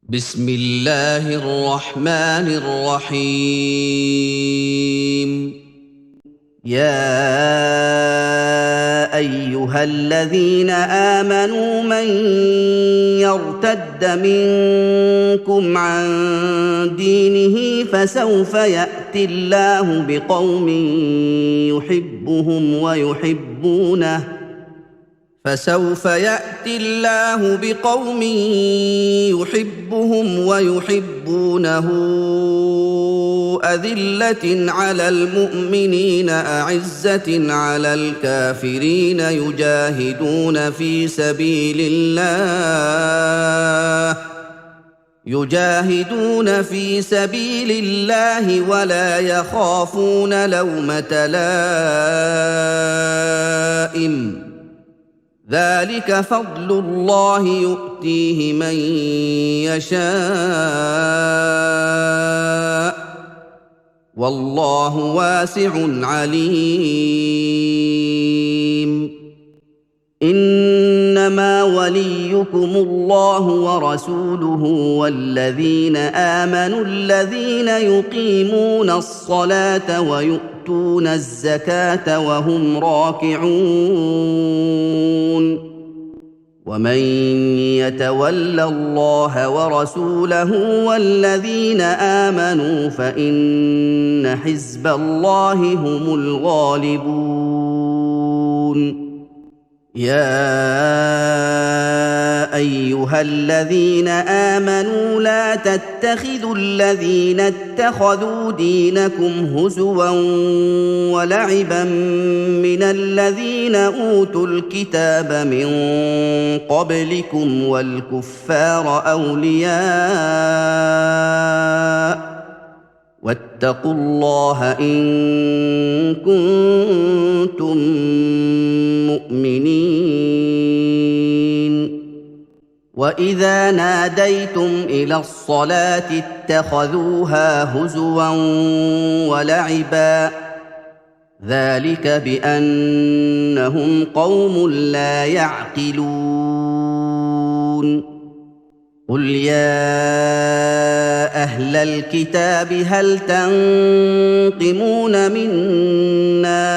بسم الله الرحمن الرحيم. يا ايها الذين امنوا من يرتد منكم عن دينه فسوف ياتي الله بقوم يحبهم ويحبونه أذلة على المؤمنين أعزة على الكافرين يجاهدون في سبيل الله ولا يخافون لومة لائم. ذلك فضل الله يؤتيه من يشاء والله واسع عليم. انما وليكم الله ورسوله والذين امنوا الذين يقيمون الصلاه ويؤتون الزكاه وهم راكعون. ومن يتول الله ورسوله والذين امنوا فان حزب الله هم الغالبون. يا ايها الذين امنوا لا تتخذوا الذين اتخذوا دينكم هزوا ولعبا من الذين اوتوا الكتاب من قبلكم والكفار اولياء واتقوا الله ان كنتم مؤمنين. واذا ناديتم الى الصلاه اتخذوها هزوا ولعبا ذلك بانهم قوم لا يعقلون. قل يا اهل الكتاب هل تنقمون منا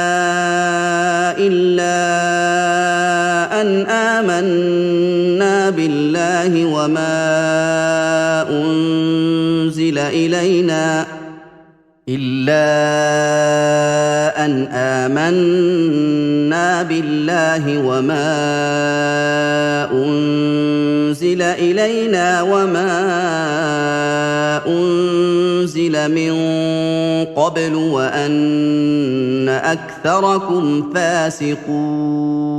الا ان امنا بالله وما أنزل إلينا وما أنزل من قبل وأن أكثركم فاسقون.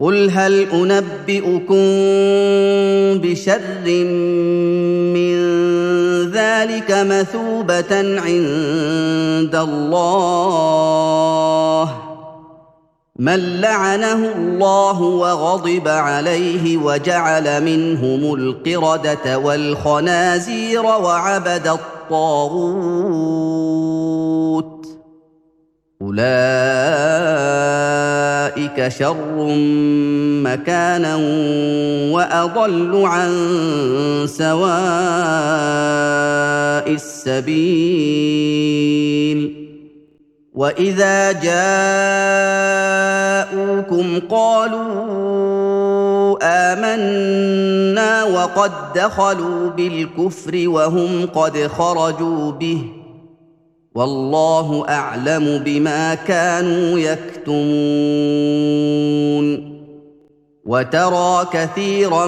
قل هل أنبئكم بشر من ذلك مثوبة عند الله من لعنه الله وغضب عليه وجعل منهم القردة والخنازير وعبد الطاغوت أولئك شر مكانا وأضل عن سواء السبيل. وإذا جاءوكم قالوا آمنا وقد دخلوا بالكفر وهم قد خرجوا به والله أعلم بما كانوا يكتمون. وترى كثيرا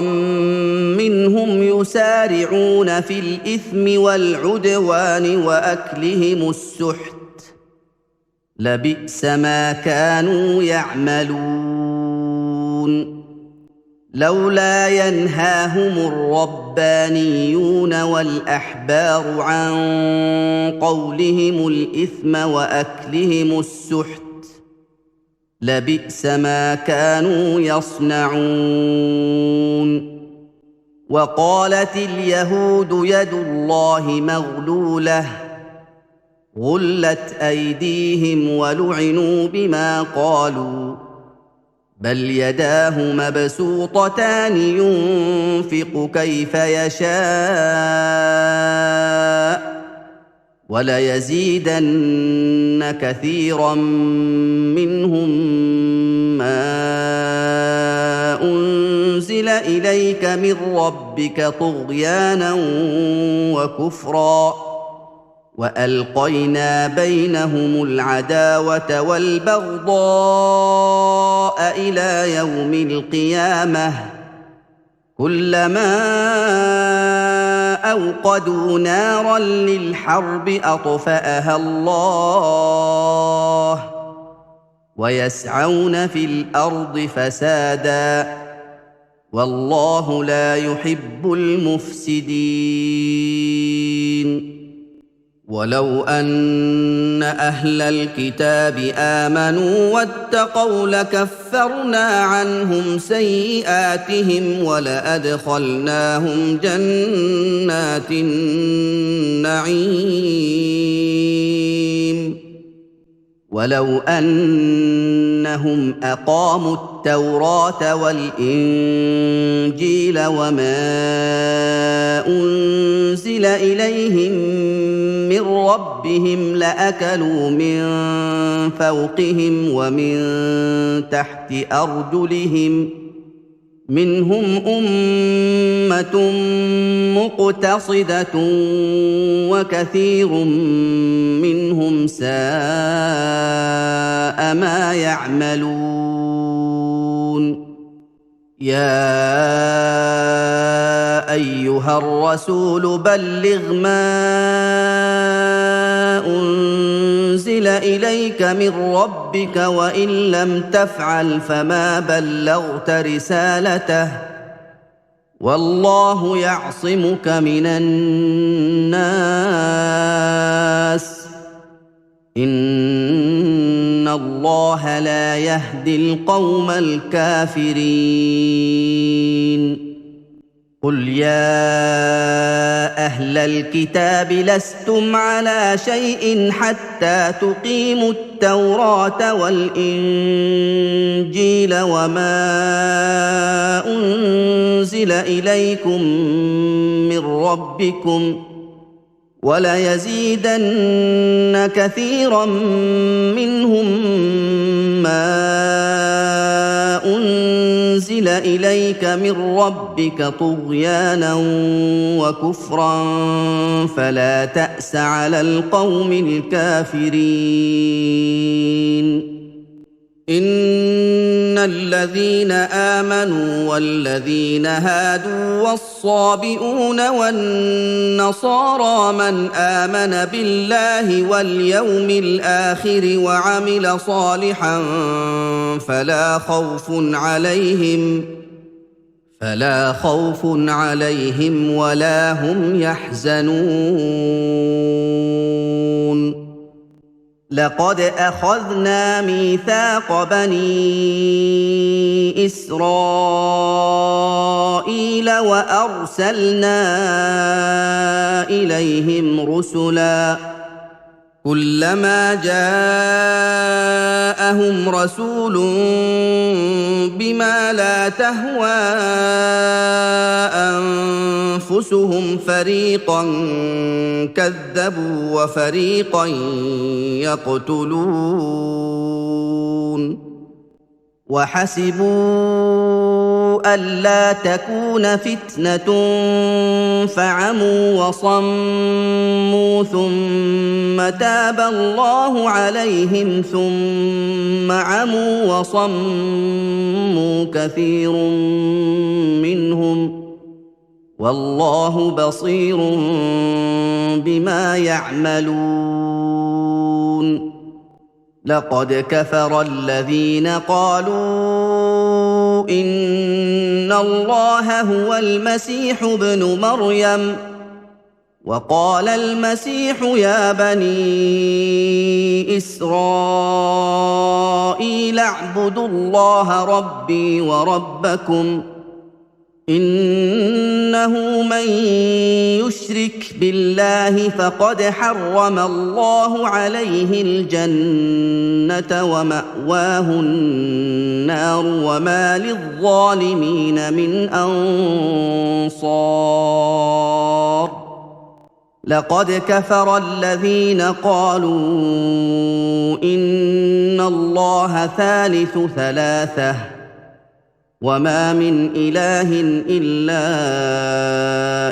منهم يسارعون في الإثم والعدوان وأكلهم السحت لبئس ما كانوا يعملون. لولا ينهاهم الربانيون والأحبار عن قولهم الإثم وأكلهم السحت لبئس ما كانوا يصنعون. وقالت اليهود يد الله مغلولة غلت أيديهم ولعنوا بما قالوا بل يداه مبسوطتان ينفق كيف يشاء وليزيدن كثيرا منهم ما أنزل إليك من ربك طغيانا وكفرا وألقينا بينهم العداوة والبغضاء إلى يوم القيامة كلما أوقدوا نارا للحرب أطفأها الله ويسعون في الأرض فسادا والله لا يحب المفسدين ولو أن أهل الكتاب آمنوا واتقوا لكفرنا عنهم سيئاتهم ولأدخلناهم جنات النعيم ولو أنهم أقاموا التوراة والإنجيل وما أنزل إليهم من ربهم لأكلوا من فوقهم ومن تحت أرجلهم منهم أمة مقتصدة وكثير منهم ساء ما يعملون يا أيها الرسول بلغ ما أنزل إليك من ربك وإن لم تفعل فما بلغت رسالته والله يعصمك من الناس إن الله لا يهدي القوم الكافرين قل يا أهل الكتاب لستم على شيء حتى تقيموا التوراة والإنجيل وما أنزل إليكم من ربكم وليزيدن كثيرا منهم ما أنزل إليك من ربك طغيانا وكفرا فلا تأس على القوم الكافرين إن الذين آمنوا والذين هادوا والصابئون والنصارى من آمن بالله واليوم الآخر وعمل صالحا فلا خوف عليهم ولا هم يحزنون لقد أخذنا ميثاق بني إسرائيل وأرسلنا إليهم رسلا كلما جاءهم رسول بما لا تهوى أنفسهم فريقا كذبوا وفريقا يقتلون وحسبوا ألا تكون فتنة فعموا وصموا ثم تاب الله عليهم ثم عموا وصموا كثير منهم والله بصير بما يعملون لقد كفر الذين قالوا إن الله هو المسيح ابن مريم وقال المسيح يا بني إسرائيل اعبدوا الله ربي وربكم إنه من يشرك بالله فقد حرم الله عليه الجنة ومأواه النار وما للظالمين من أنصار لقد كفر الذين قالوا إن الله ثالث ثلاثة وما من إله إلا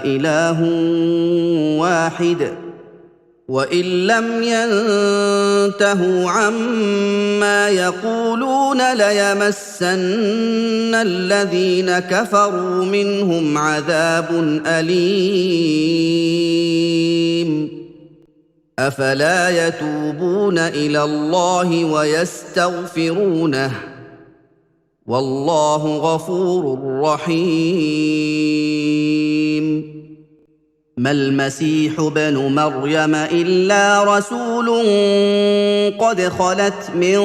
إله واحد وإن لم ينتهوا عما يقولون ليمسن الذين كفروا منهم عذاب أليم أفلا يتوبون إلى الله ويستغفرونه والله غفور رحيم ما المسيح ابن مريم إلا رسول قد خلت من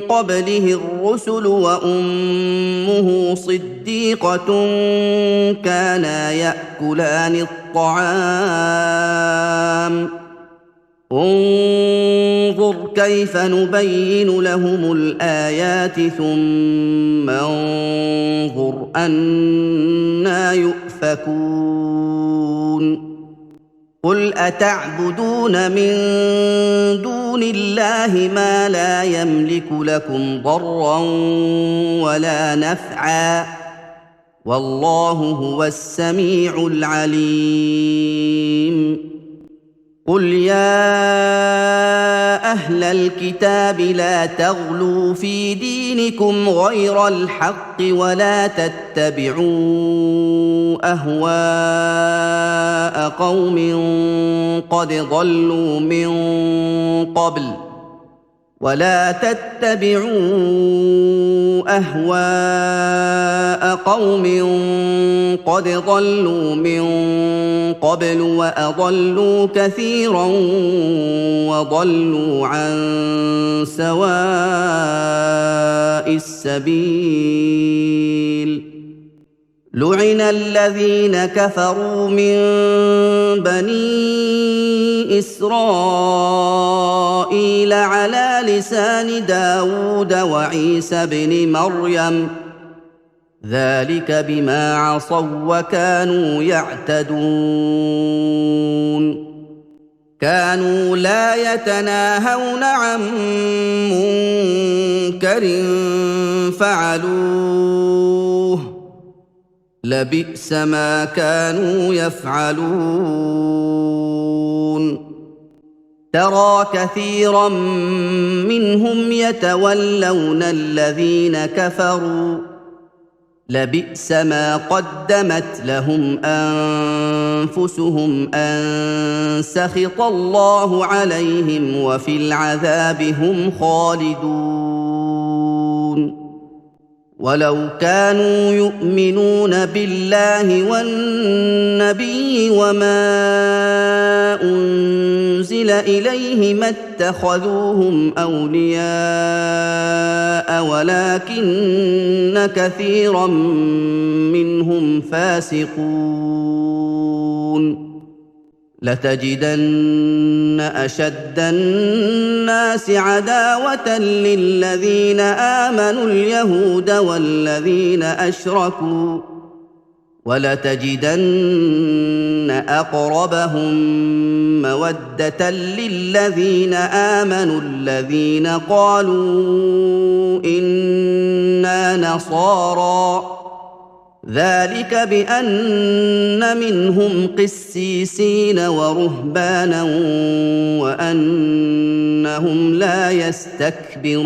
قبله الرسل وأمه صديقة كانا يأكلان الطعام انظر كيف نبين لهم الآيات ثم انظر أنى يؤفكون قل أتعبدون من دون الله ما لا يملك لكم ضرا ولا نفعا والله هو السميع العليم قل يا أهل الكتاب لا تغلوا في دينكم غير الحق ولا تتبعوا أهواء قوم قد ضلوا من قبل وأضلوا كثيرا وضلوا عن سواء السبيل لعن الذين كفروا من بني إسرائيل على لسان داود وعيسى بن مريم ذلك بما عصوا وكانوا يعتدون كانوا لا يتناهون عن منكر فعلوه لبئس ما كانوا يفعلون ترى كثيرا منهم يتولون الذين كفروا لبئس ما قدمت لهم أنفسهم أن سخط الله عليهم وفي العذاب هم خالدون ولو كانوا يؤمنون بالله والنبي وما أنزل إليه ما اتخذوهم أولياء ولكن كثيرا منهم فاسقون لتجدن أشد الناس عداوة للذين آمنوا اليهود والذين أشركوا ولتجدن أقربهم مودة للذين آمنوا الذين قالوا إنا نصارى ذلك بأن منهم قسيسين ورهبانا وأنهم لا يستكبرون